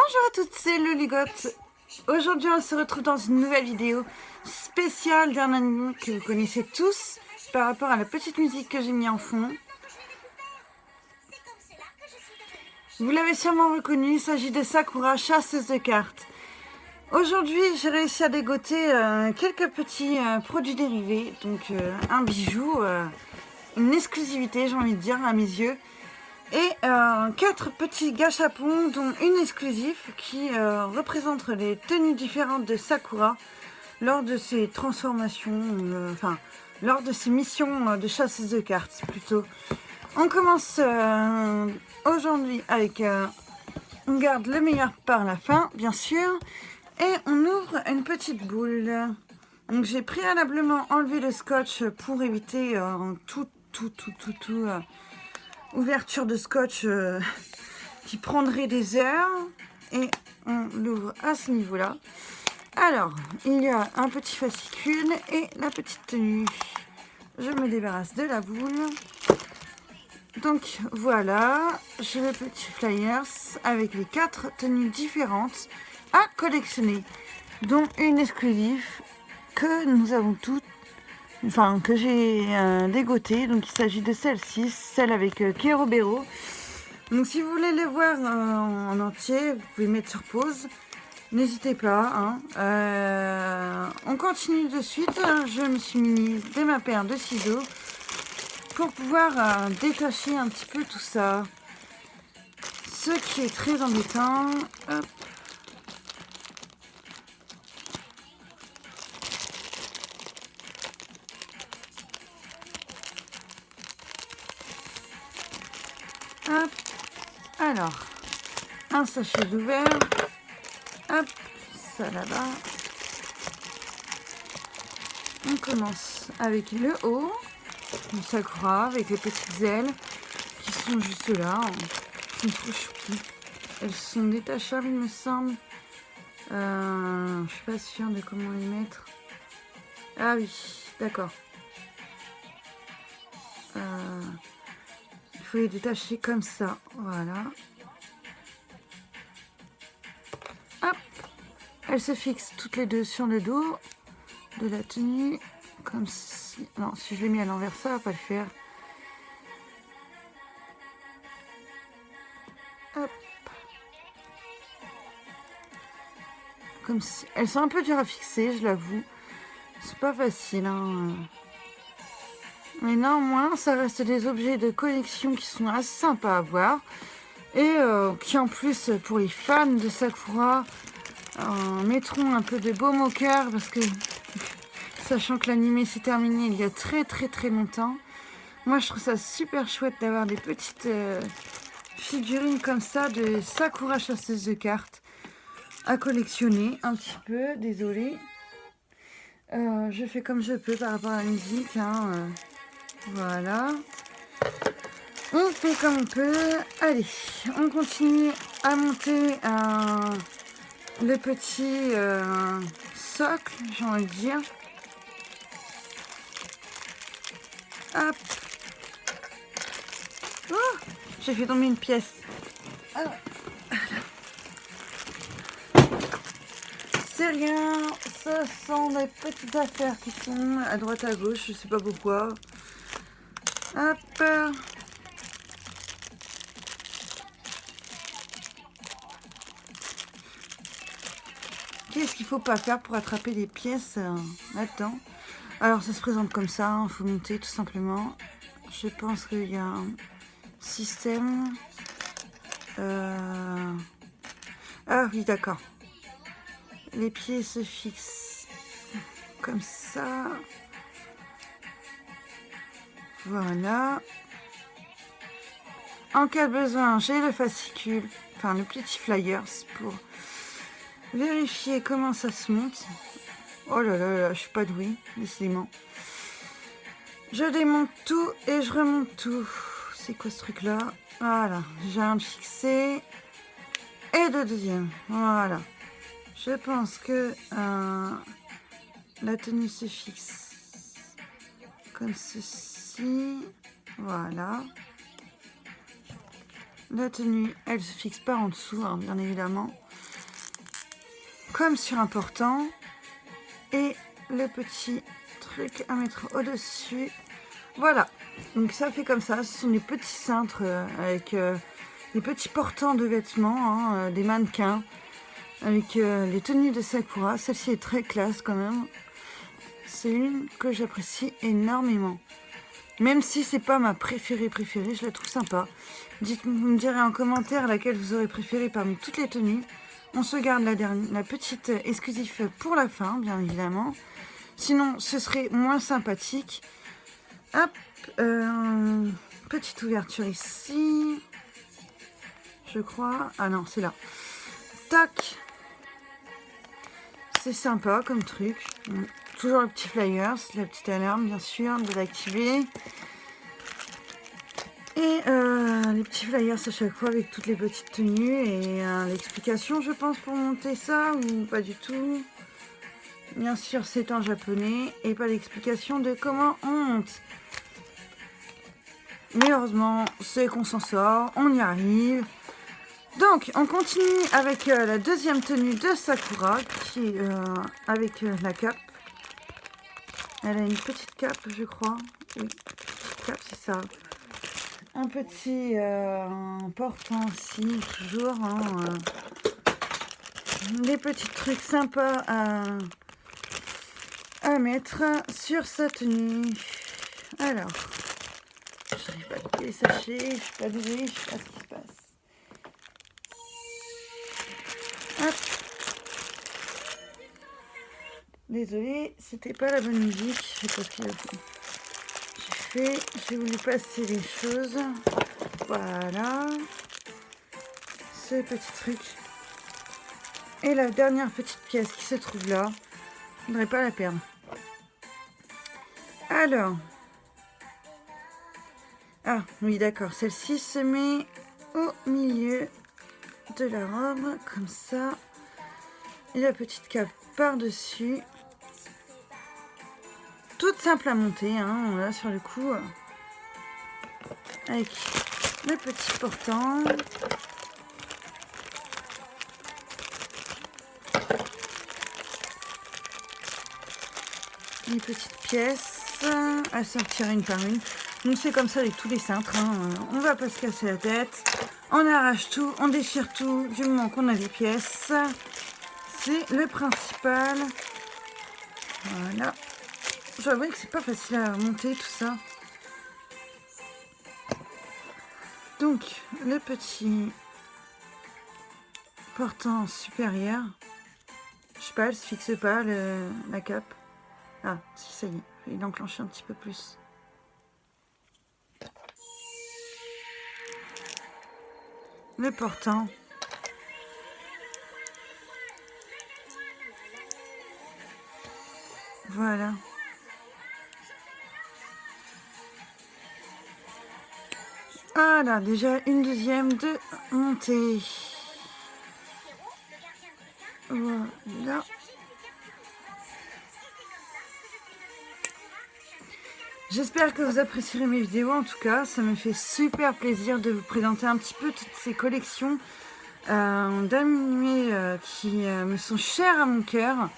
Bonjour à toutes, c'est Loligotte. Aujourd'hui, on se retrouve dans une nouvelle vidéo spéciale d'un anime que vous connaissez tous par rapport à la petite musique que j'ai mis en fond. Vous l'avez sûrement reconnu, il s'agit de Sakura, chasseuse de cartes. Aujourd'hui, j'ai réussi à dégoter quelques petits produits dérivés, donc un bijou, une exclusivité, j'ai envie de dire, à mes yeux. Et 4 petits gâchapons, dont une exclusive qui représente les tenues différentes de Sakura lors de ses transformations, lors de ses missions de chasseuse de cartes plutôt. On commence aujourd'hui avec, on garde le meilleur par la fin bien sûr, et on ouvre une petite boule. Donc j'ai préalablement enlevé le scotch pour éviter ouverture de scotch qui prendrait des heures, et on l'ouvre à ce niveau là. Alors il y a un petit fascicule et la petite tenue. Je me débarrasse de la boule. Donc voilà, j'ai le petit flyers avec les 4 tenues différentes à collectionner, dont une exclusive que nous avons toutes, que j'ai dégotée. Donc il s'agit de celle-ci, celle avec Kerobero. Donc si vous voulez les voir en entier, vous pouvez mettre sur pause, n'hésitez pas. On continue de suite. Je me suis mis de ma paire de ciseaux pour pouvoir détacher un petit peu tout ça, ce qui est très embêtant. Hop. Hop. Alors, un sachet d'ouvert. Hop, ça là-bas. On commence avec le haut du Sakura, avec les petites ailes qui sont juste là. Elles sont trop choupies. Elles sont détachables, il me semble. Je suis pas sûre de comment les mettre. Ah oui, d'accord. Il faut les détacher comme ça, voilà. Hop, elles se fixent toutes les deux sur le dos de la tenue, comme si... Non, si je l'ai mis à l'envers, ça va pas le faire. Hop. Comme si... Elles sont un peu dures à fixer, je l'avoue. C'est pas facile, hein. Mais néanmoins, ça reste des objets de collection qui sont assez sympas à voir. Et qui en plus, pour les fans de Sakura, mettront un peu de baume au cœur, parce que sachant que l'anime s'est terminé il y a très longtemps, moi je trouve ça super chouette d'avoir des petites figurines comme ça de Sakura chasseuse de cartes à collectionner un petit peu. Désolée, je fais comme je peux par rapport à la musique, voilà, on fait comme on peut. Allez, on continue à monter le petit socle, j'ai envie de dire. Hop. Oh, j'ai fait tomber une pièce. Alors, c'est rien, ce sont des petites affaires qui sont à droite à gauche, je sais pas pourquoi. Hop. Qu'est-ce qu'il faut pas faire pour attraper des pièces là-dedans? Alors ça se présente comme ça, il faut monter tout simplement. Je pense qu'il y a un système. Ah oui, d'accord. Les pieds se fixent comme ça. Voilà. En cas de besoin, j'ai le fascicule, le petit flyers pour vérifier comment ça se monte. Oh là là là, je suis pas douée, décidément. Je démonte tout et je remonte tout. C'est quoi ce truc là? Voilà, j'ai un fixé et de deuxième. Voilà. Je pense que la tenue se fixe comme ceci. Voilà. La tenue, elle se fixe pas en dessous, hein, bien évidemment. Comme sur un portant. Et le petit truc à mettre au-dessus. Voilà. Donc ça fait comme ça. Ce sont des petits cintres avec des petits portants de vêtements, hein, des mannequins. Avec les tenues de Sakura. Celle-ci est très classe quand même. C'est une que j'apprécie énormément. Même si c'est pas ma préférée, je la trouve sympa. Vous me direz en commentaire laquelle vous aurez préférée parmi toutes les tenues. On se garde la petite exclusive pour la fin, bien évidemment. Sinon, ce serait moins sympathique. Hop, petite ouverture ici. Je crois. Ah non, c'est là. Tac. C'est sympa comme truc. Toujours le petit flyer, la petite alarme bien sûr, de l'activer. Et les petits flyers à chaque fois avec toutes les petites tenues et l'explication je pense pour monter ça ou pas du tout. Bien sûr c'est en japonais et pas d'explication de comment on monte. Mais heureusement c'est qu'on s'en sort, on y arrive. Donc on continue avec la deuxième tenue de Sakura qui est avec la cape. Elle a une petite cape je crois. Oui, petite cape c'est ça. Un petit portant aussi, toujours. Hein, des petits trucs sympas à mettre sur sa tenue. Alors, je n'arrive pas à couper les sachets, je suis pas douée, je sais pas ce qui se passe. Hop. Désolée, c'était pas la bonne musique, je sais pas ce qu'il a fait. J'ai voulu passer les choses. Voilà. Ce petit truc. Et la dernière petite pièce qui se trouve là. Je ne voudrais pas la perdre. Alors. Ah, oui, d'accord. Celle-ci se met au milieu de la robe. Comme ça. Et la petite cape par-dessus. Toute simple à monter, hein, là sur le coup, avec le petit portant. Les petites pièces à sortir une par une. Donc c'est comme ça avec tous les cintres, hein. On va pas se casser la tête. On arrache tout, on déchire tout du moment qu'on a les pièces. C'est le principal. Voilà. J'avoue que c'est pas facile à monter tout ça. Donc, le petit portant supérieur. Je sais pas, elle se fixe pas la cape. Ah, si, ça y est. Il enclenche un petit peu plus. Le portant. Voilà. Voilà, déjà une deuxième de montée. Voilà. J'espère que vous apprécierez mes vidéos. En tout cas, ça me fait super plaisir de vous présenter un petit peu toutes ces collections d'animés qui me sont chers à mon cœur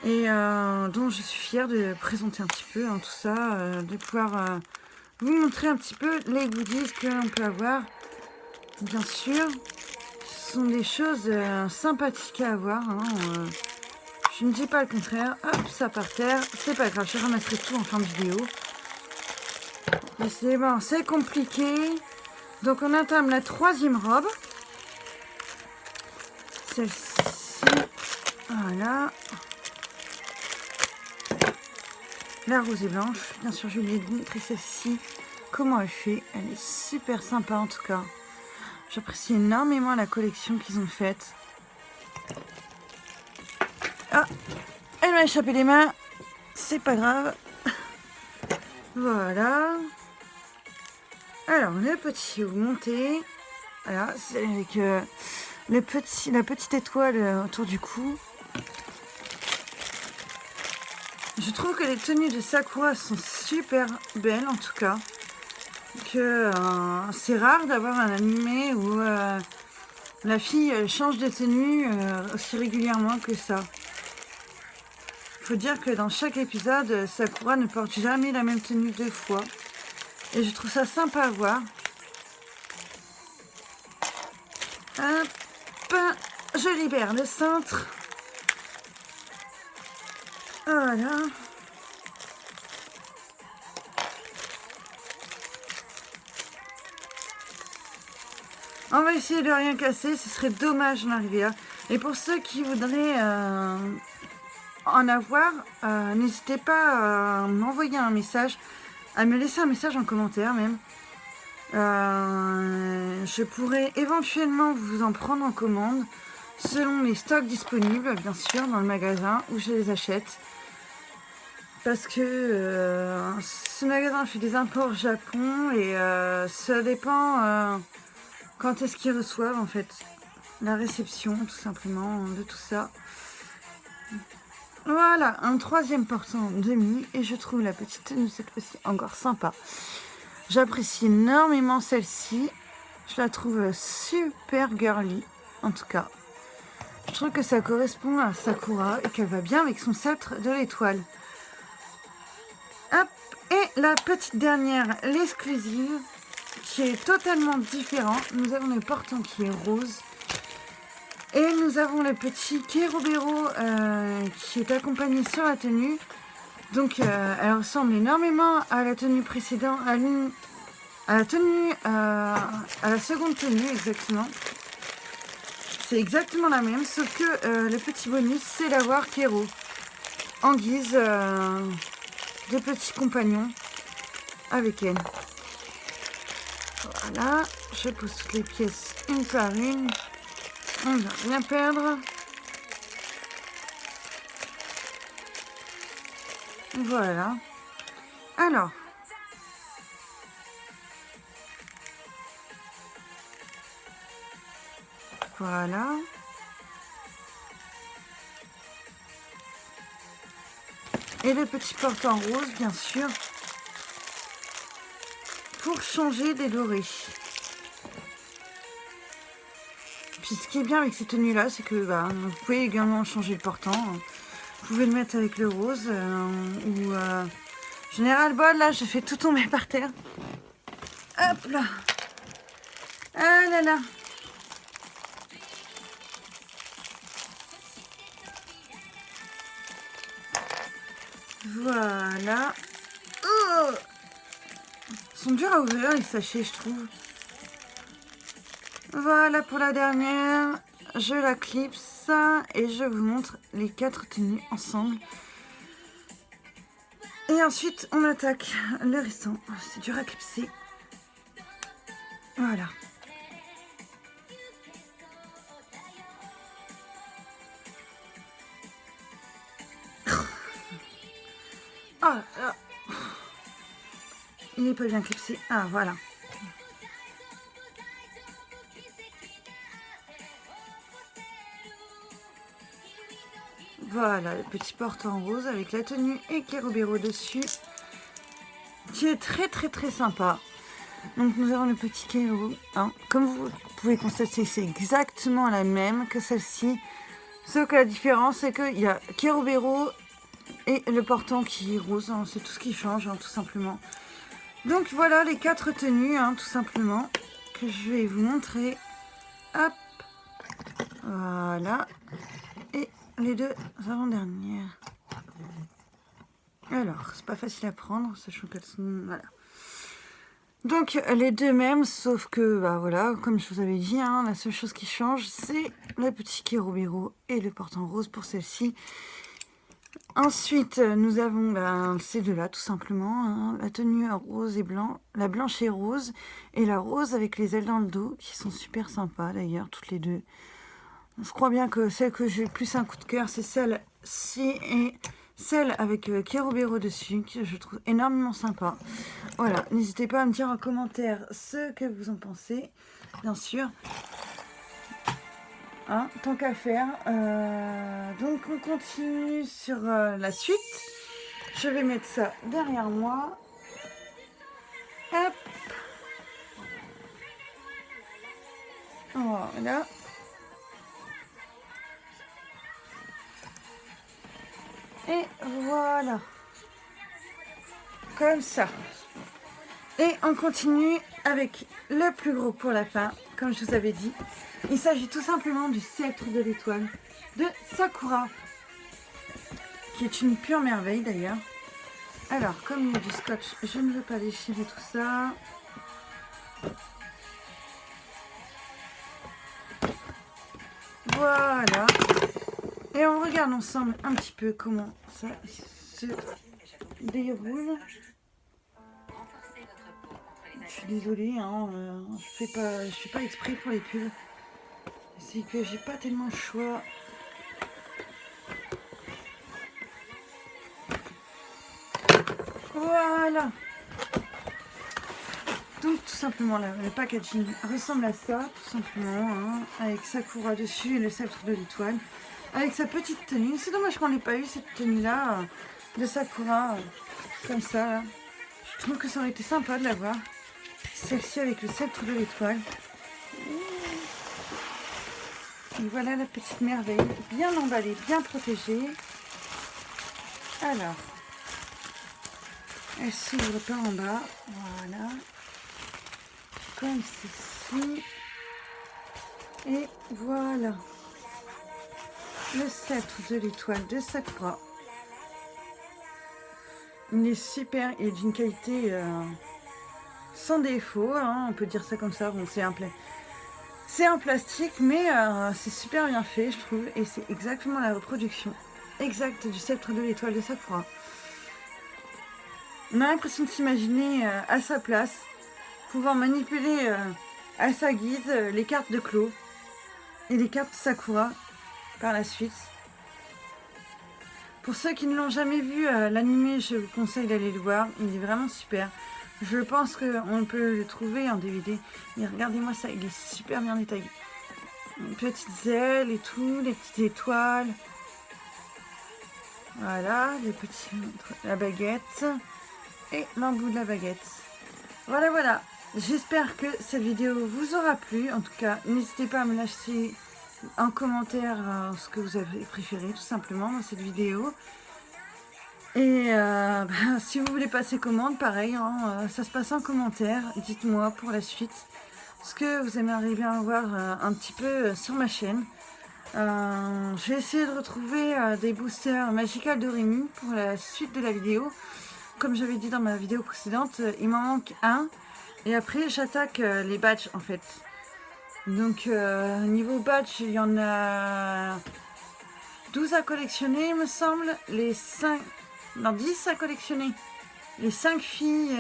et dont je suis fière de présenter un petit peu tout ça, de pouvoir vous montrer un petit peu les goodies que l'on peut avoir. Bien sûr, ce sont des choses sympathiques à avoir. Je ne dis pas le contraire. Hop, ça par terre. C'est pas grave, je ramasserai tout en fin de vidéo. Mais c'est bon, c'est compliqué. Donc on entame la troisième robe. Celle-ci. Voilà. La rose et blanche. Bien sûr, je lui ai montré celle-ci. Comment elle fait. Elle est super sympa en tout cas. J'apprécie énormément la collection qu'ils ont faite. Ah, elle m'a échappé les mains. C'est pas grave. Voilà. Alors, le petit haut monté. Voilà, c'est avec la petite étoile autour du cou. Je trouve que les tenues de Sakura sont super belles en tout cas. que c'est rare d'avoir un animé où la fille change de tenue aussi régulièrement que ça. Il faut dire que dans chaque épisode, Sakura ne porte jamais la même tenue 2 fois. Et je trouve ça sympa à voir. Hop, je libère le cintre. Voilà. On va essayer de rien casser, ce serait dommage d'en arriver là. Et pour ceux qui voudraient en avoir, n'hésitez pas à m'envoyer un message, à me laisser un message en commentaire même. Je pourrais éventuellement vous en prendre en commande selon les stocks disponibles, bien sûr, dans le magasin où je les achète. Parce que ce magasin fait des imports au Japon et ça dépend quand est-ce qu'ils reçoivent en fait la réception tout simplement de tout ça. Voilà, un troisième portant demi et je trouve la petite tenue cette fois-ci encore sympa. J'apprécie énormément celle-ci. Je la trouve super girly, en tout cas. Je trouve que ça correspond à Sakura et qu'elle va bien avec son sceptre de l'étoile. Hop, et la petite dernière, l'exclusive, qui est totalement différente. Nous avons le portant qui est rose. Et nous avons le petit Kerobero qui est accompagné sur la tenue. Donc elle ressemble énormément à la tenue précédente, à la seconde tenue exactement. C'est exactement la même, sauf que le petit bonus c'est d'avoir Kero en guise de petit compagnon avec elle. Voilà, je pose toutes les pièces une par une. On ne va rien perdre. Voilà. Alors. Voilà. Et le petit portant rose, bien sûr. Pour changer des dorés. Puis ce qui est bien avec ces tenues-là, c'est que vous pouvez également changer le portant. Vous pouvez le mettre avec le rose ou général bol, là, je fais tout tomber par terre. Hop là. Ah là là. Voilà. Oh, ils sont durs à ouvrir les sachets, je trouve. Voilà pour la dernière. Je la clipse et je vous montre les 4 tenues ensemble. Et ensuite, on attaque le restant. C'est dur à clipser. Voilà. Ah, il n'est pas bien clipsé. Ah, voilà. Voilà, le petit portant rose avec la tenue et Kerobero dessus. Qui est très très très sympa. Donc nous avons le petit Kero. Hein. Comme vous pouvez constater, c'est exactement la même que celle-ci. Sauf que la différence, c'est qu'il y a Kerobero et le portant qui est rose. Hein. C'est tout ce qui change, hein, tout simplement. Donc voilà les 4 tenues, hein, tout simplement, que je vais vous montrer. Hop. Voilà. Et les 2 avant-dernières. Alors, c'est pas facile à prendre, sachant qu'elles sont... Voilà. Donc, les 2 mêmes, sauf que, voilà, comme je vous avais dit, hein, la seule chose qui change, c'est le petit Kerobero et le portant rose pour celle-ci. Ensuite, nous avons ces 2-là, tout simplement. Hein, la tenue rose et blanc, la blanche et rose, et la rose avec les ailes dans le dos, qui sont super sympas, d'ailleurs, toutes les 2. Je crois bien que celle que j'ai le plus un coup de cœur, c'est celle-ci et celle avec Kerobero dessus, que je trouve énormément sympa. Voilà, n'hésitez pas à me dire en commentaire ce que vous en pensez, bien sûr. Hein, tant qu'à faire. Donc on continue sur la suite. Je vais mettre ça derrière moi. Hop. Voilà. Et voilà. Comme ça. Et on continue avec le plus gros pour la fin, comme je vous avais dit. Il s'agit tout simplement du sceptre de l'étoile de Sakura, qui est une pure merveille d'ailleurs. Alors, comme il y a du scotch, je ne veux pas déchirer tout ça. Voilà. Et on regarde ensemble un petit peu comment ça se déroule. Je suis désolée, hein, je fais pas exprès pour les pubs. C'est que j'ai pas tellement le choix. Voilà. Donc tout simplement le packaging ressemble à ça, tout simplement, hein, avec Sakura dessus et le sceptre de l'étoile, avec sa petite tenue. C'est dommage qu'on n'ait pas eu cette tenue-là de Sakura, comme ça. Là. Je trouve que ça aurait été sympa de l'avoir. Celle-ci avec le sceptre de l'étoile. Et voilà la petite merveille, bien emballée, bien protégée. Alors, elle s'ouvre par en bas, voilà. Comme ceci. Et voilà. Le sceptre de l'étoile de Sakura. Il est super, il est d'une qualité sans défaut, hein, on peut dire ça comme ça. Bon, c'est un plastique, mais c'est super bien fait, je trouve. Et c'est exactement la reproduction exacte du sceptre de l'étoile de Sakura. On a l'impression de s'imaginer à sa place, pouvoir manipuler à sa guise les cartes de Clos et les cartes Sakura par la suite. Pour ceux qui ne l'ont jamais vu, l'anime, je vous conseille d'aller le voir. Il est vraiment super. Je pense qu'on peut le trouver en DVD. Mais regardez-moi ça, il est super bien détaillé. Les petites ailes et tout, les petites étoiles. Voilà, la baguette et l'embout de la baguette. Voilà, voilà. J'espère que cette vidéo vous aura plu. En tout cas, n'hésitez pas à me lâcher en commentaire ce que vous avez préféré, tout simplement, dans cette vidéo. Et si vous voulez passer commande, pareil, hein, ça se passe en commentaire. Dites-moi pour la suite ce que vous aimeriez bien voir un petit peu sur ma chaîne. Je vais essayer de retrouver des boosters Magical Doremi pour la suite de la vidéo. Comme j'avais dit dans ma vidéo précédente, il m'en manque un. Et après, j'attaque les badges en fait. Donc, niveau badge, il y en a 12 à collectionner, il me semble. Les 5... Non, 10 à collectionner. Les 5 filles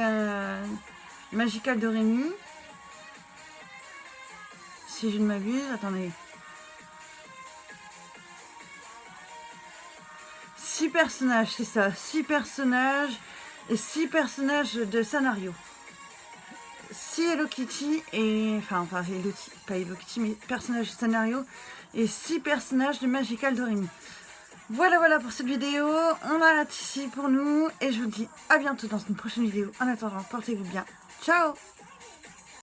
Magical Doremi. Si je ne m'abuse, attendez. 6 personnages, c'est ça. 6 personnages et 6 personnages de scénario. 6 Hello Kitty et... Enfin, Hello Kitty, pas Hello Kitty, mais personnages de scénario. Et 6 personnages de Magical Doremi. Voilà, voilà pour cette vidéo. On arrête ici pour nous. Et je vous dis à bientôt dans une prochaine vidéo. En attendant, portez-vous bien. Ciao!